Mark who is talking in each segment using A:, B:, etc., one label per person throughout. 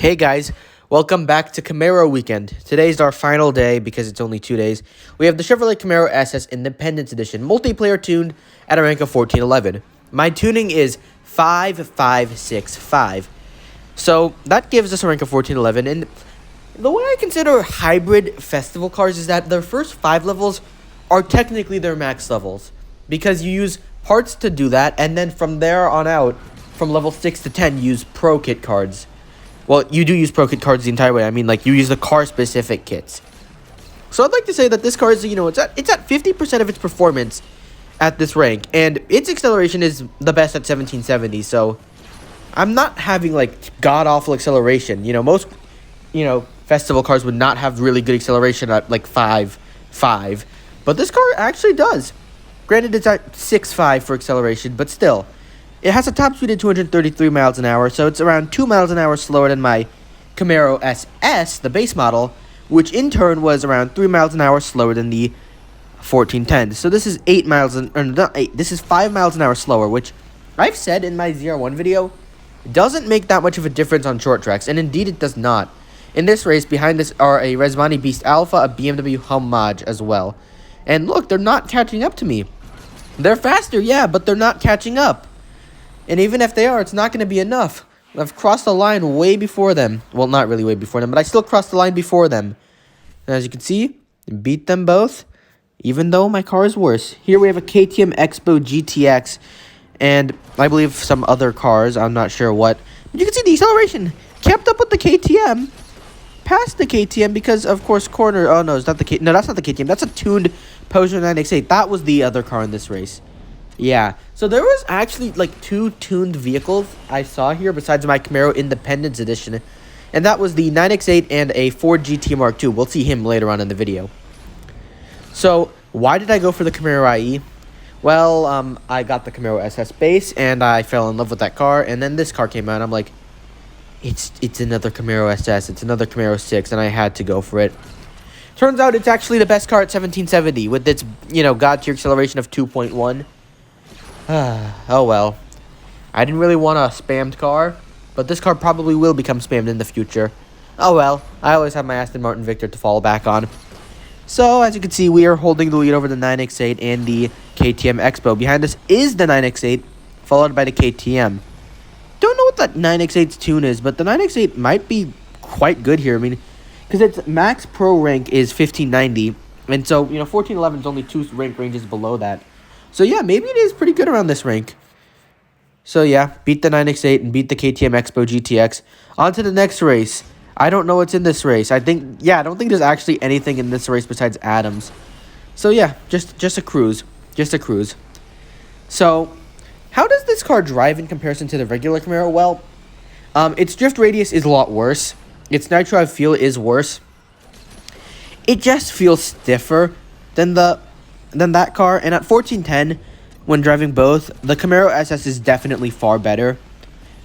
A: Hey guys, welcome back to Camaro Weekend. Today's our final day because it's only 2 days. We have the Chevrolet Camaro SS Independence Edition, multiplayer tuned at a rank of 1411. My tuning is 5565. So that gives us a rank of 1411. And the way I consider hybrid festival cars is that their first 5 levels are technically their max levels, because you use parts to do that, and then from there on out, from level 6 to 10, you use Pro Kit cards. Well, you do use Pro Kit cards the entire way. I mean, like, you use the car-specific kits. So I'd like to say that this car is, it's at 50% of its performance at this rank. And its acceleration is the best at 1770. So I'm not having, like, god-awful acceleration. Most, festival cars would not have really good acceleration at, like, 5.5. But this car actually does. Granted, it's at 6.5 for acceleration, but still. It has a top speed of 233 miles an hour, so it's around 2 miles an hour slower than my Camaro SS, the base model, which in turn was around 3 miles an hour slower than the 1410. So this is 5 miles an hour slower, which I've said in my ZR1 video doesn't make that much of a difference on short tracks, and indeed it does not. In this race, behind us are a Resmani Beast Alpha, a BMW Homage as well. And look, they're not catching up to me. They're faster, yeah, but they're not catching up. And even if they are, it's not going to be enough. I've crossed the line way before them. Well, not really way before them, but I still crossed the line before them. And as you can see, beat them both, even though my car is worse. Here we have a KTM Expo GTX, and I believe some other cars. I'm not sure what. But you can see the acceleration kept up with the KTM. Past the KTM because, of course, corner. Oh, no, it's not the KTM. No, that's not the KTM. That's a tuned Peugeot 9X8. That was the other car in this race. Yeah, so there was actually, like, 2 tuned vehicles I saw here besides my Camaro Independence Edition, and that was the 9X8 and a Ford GT Mark II. We'll see him later on in the video. So, why did I go for the Camaro IE? Well, I got the Camaro SS base, and I fell in love with that car, and then this car came out, and I'm like, it's another Camaro SS, it's another Camaro 6, and I had to go for it. Turns out it's actually the best car at 1770 with its, god-tier acceleration of 2.1. Oh well. I didn't really want a spammed car, but this car probably will become spammed in the future. Oh well, I always have my Aston Martin Victor to fall back on. So, as you can see, we are holding the lead over the 9X8 and the KTM Expo. Behind us is the 9X8, followed by the KTM. Don't know what that 9X8's tune is, but the 9X8 might be quite good here. I mean, because its max pro rank is 1590, and so, 1411 is only 2 rank ranges below that. So, yeah, maybe it is pretty good around this rank. So, yeah, beat the 9X8 and beat the KTM Expo GTX. On to the next race. I don't know what's in this race. I don't think there's actually anything in this race besides Adams. So, yeah, just a cruise. Just a cruise. So, how does this car drive in comparison to the regular Camaro? Well, its drift radius is a lot worse. Its nitro feel is worse. It just feels stiffer than that car, and at 1410, when driving both, the Camaro SS is definitely far better.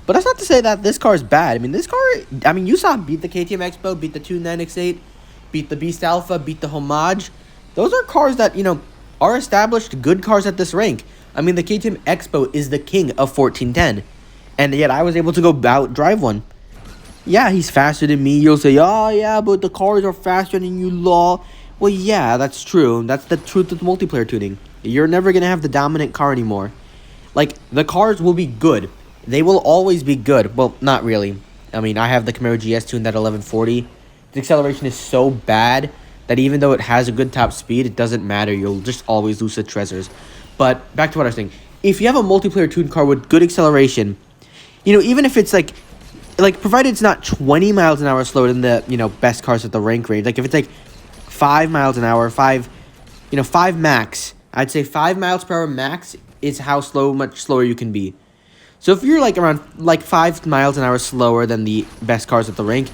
A: But that's not to say that this car is bad. You saw him beat the KTM Expo, beat the 9X8, beat the Beast Alpha, beat the Homage. Those are cars that, are established good cars at this rank. The KTM Expo is the king of 1410, and yet I was able to go out drive one. Yeah, he's faster than me. You'll say, oh, yeah, but the cars are faster than you, lol. Well, yeah, that's true. That's the truth of multiplayer tuning. You're never going to have the dominant car anymore. Like, the cars will be good. They will always be good. Well, not really. I have the Camaro GS tuned at 1140. The acceleration is so bad that even though it has a good top speed, it doesn't matter. You'll just always lose the treasures. But, back to what I was saying. If you have a multiplayer tuned car with good acceleration, even if it's like, provided it's not 20 miles an hour slower than the, best cars at the rank range. Like, if it's like 5 miles an hour, 5 max. I'd say 5 miles per hour max is how much slower you can be. So if you're around 5 miles an hour slower than the best cars at the rank,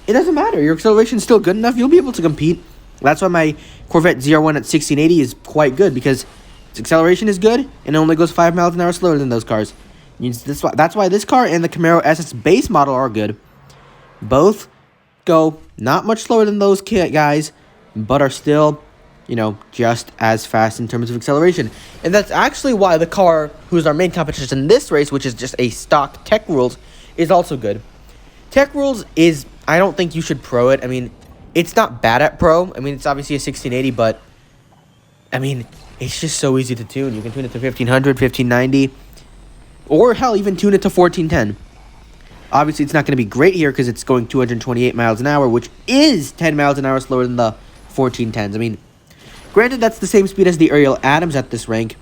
A: it doesn't matter. Your acceleration is still good enough. You'll be able to compete. That's why my Corvette ZR1 at 1680 is quite good, because its acceleration is good and it only goes 5 miles an hour slower than those cars. That's why this car and the Camaro SS base model are good. Both go not much slower than those guys, but are still, just as fast in terms of acceleration. And that's actually why the car, who's our main competition in this race, which is just a stock Tech Rules, is also good. Tech Rules is, I don't think you should pro it. I mean, it's not bad at pro. I mean, it's obviously a 1680, but, I mean, it's just so easy to tune. You can tune it to 1500, 1590, or hell, even tune it to 1410. Obviously, it's not going to be great here because it's going 228 miles an hour, which is 10 miles an hour slower than the 1410s. I mean, granted, that's the same speed as the Ariel Adams at this rank,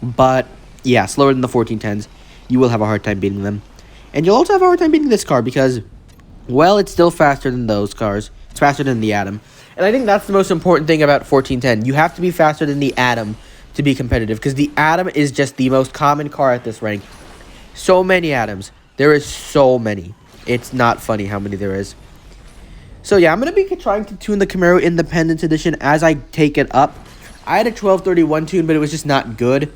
A: but yeah, slower than the 1410s. You will have a hard time beating them. And you'll also have a hard time beating this car because, well, it's still faster than those cars. It's faster than the Atom. And I think that's the most important thing about 1410. You have to be faster than the Atom to be competitive because the Atom is just the most common car at this rank. So many Atoms. There is so many. It's not funny how many there is. So yeah, I'm going to be trying to tune the Camaro Independence Edition as I take it up. I had a 1231 tune, but it was just not good.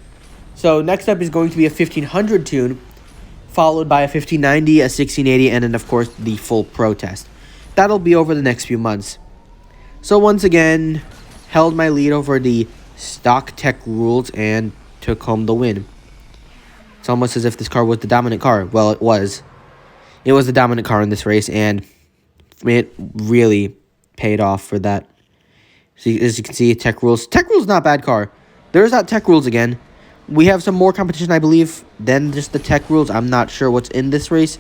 A: So next up is going to be a 1500 tune, followed by a 1590, a 1680, and then of course the full Pro test. That'll be over the next few months. So once again, held my lead over the stock Tech Rules and took home the win. It's almost as if this car was the dominant car. Well, it was. It was the dominant car in this race, and it really paid off for that. So as you can see, Tech Rules. Tech Rules not a bad car. There's that Tech Rules again. We have some more competition, I believe, than just the Tech Rules. I'm not sure what's in this race.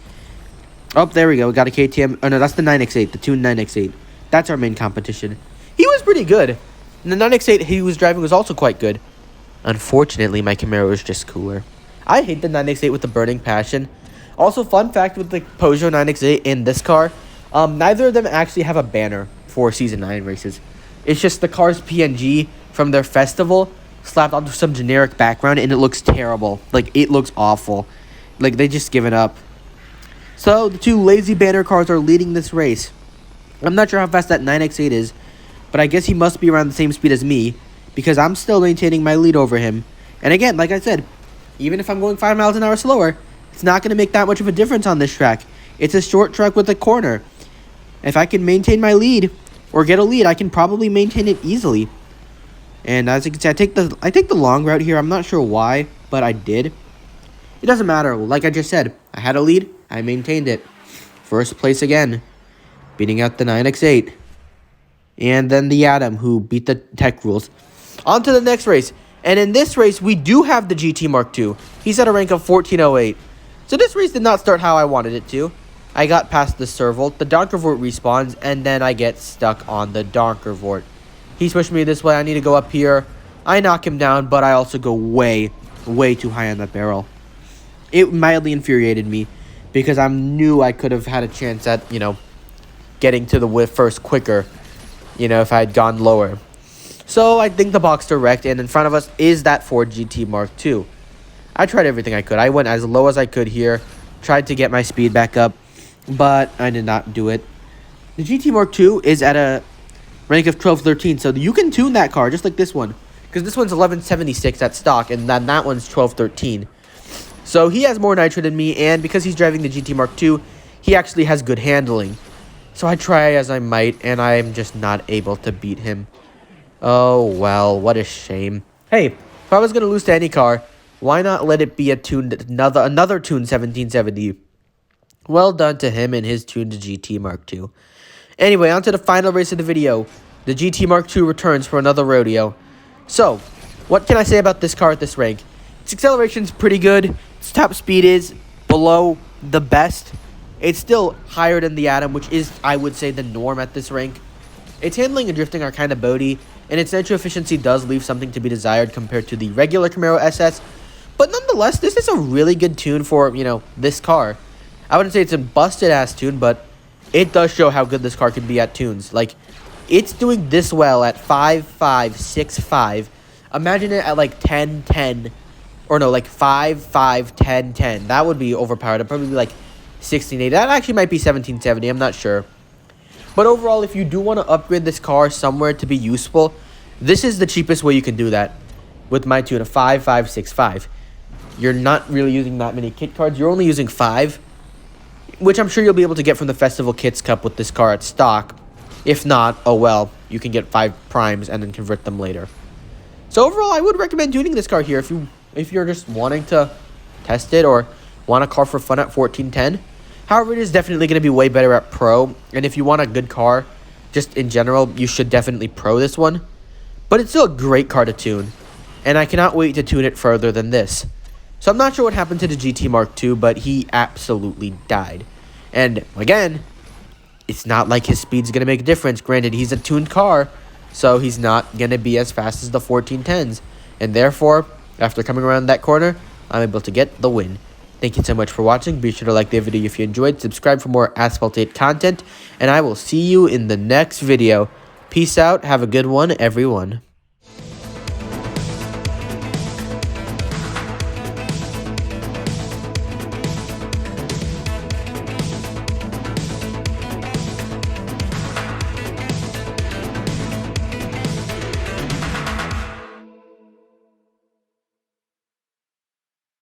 A: Oh, there we go. We got a KTM. Oh, no, that's the 9X8, the tuned 9X8. That's our main competition. He was pretty good. And the 9X8 he was driving was also quite good. Unfortunately, my Camaro is just cooler. I hate the 9X8 with the burning passion. Also, fun fact with the Peugeot 9X8 in this car, neither of them actually have a banner for Season 9 races. It's just the car's PNG from their festival slapped onto some generic background, and it looks terrible. Like, it looks awful. Like, they just give it up. So, the two lazy banner cars are leading this race. I'm not sure how fast that 9X8 is, but I guess he must be around the same speed as me, because I'm still maintaining my lead over him. And again, like I said, even if I'm going 5 miles an hour slower, it's not going to make that much of a difference on this track. It's a short track with a corner. If I can maintain my lead, or get a lead, I can probably maintain it easily. And as you can see, I take the long route here. I'm not sure why, but I did. It doesn't matter. Like I just said, I had a lead. I maintained it. First place again, beating out the 9X8. And then the Atom, who beat the Tech Rules. On to the next race. And in this race, we do have the GT Mark II. He's at a rank of 1408. So this race did not start how I wanted it to. I got past the Servolt, the Donkervoort respawns, and then I get stuck on the Donkervoort. He's pushing me this way. I need to go up here. I knock him down, but I also go way, way too high on that barrel. It mildly infuriated me because I knew I could have had a chance at, getting to the whiff first quicker, if I had gone lower. So I think the Boxster wrecked, and in front of us is that Ford GT Mark II. I tried everything I could. I went as low as I could here, tried to get my speed back up, but I did not do it. The GT Mark II is at a rank of 1213, so you can tune that car just like this one, because this one's 1176 at stock, and then that one's 1213. So he has more nitro than me, and because he's driving the GT Mark II, he actually has good handling. So I try as I might, and I'm just not able to beat him. Oh, well, what a shame. Hey, if I was going to lose to any car, why not let it be a tuned another tuned 1770? Well done to him and his tuned GT Mark II. Anyway, on to the final race of the video. The GT Mark II returns for another rodeo. So, what can I say about this car at this rank? Its acceleration's pretty good. Its top speed is below the best. It's still higher than the Atom, which is, I would say, the norm at this rank. Its handling and drifting are kind of boaty, and its nitro efficiency does leave something to be desired compared to the regular Camaro SS. But nonetheless, this is a really good tune for, this car. I wouldn't say it's a busted-ass tune, but it does show how good this car can be at tunes. Like, it's doing this well at 5.5, 6.5. Imagine it at, 10.10. Or no, 5.5, 10.10. That would be overpowered. It'd probably be, 16.80. That actually might be 17.70. I'm not sure. But overall, if you do want to upgrade this car somewhere to be useful, this is the cheapest way you can do that. With my tune of 5.5, 6.5. You're not really using that many kit cards. You're only using 5. Which I'm sure you'll be able to get from the Festival Kits Cup with this car at stock. If not, oh well, you can get 5 primes and then convert them later. So overall, I would recommend tuning this car here if you're just wanting to test it or want a car for fun at 1410. However, it is definitely going to be way better at Pro, and if you want a good car, just in general, you should definitely Pro this one. But it's still a great car to tune, and I cannot wait to tune it further than this. So I'm not sure what happened to the GT Mark II, but he absolutely died. And again, it's not like his speed's going to make a difference. Granted, he's a tuned car, so he's not going to be as fast as the 1410s. And therefore, after coming around that corner, I'm able to get the win. Thank you so much for watching. Be sure to like the video if you enjoyed. Subscribe for more Asphalt 8 content. And I will see you in the next video. Peace out. Have a good one, everyone.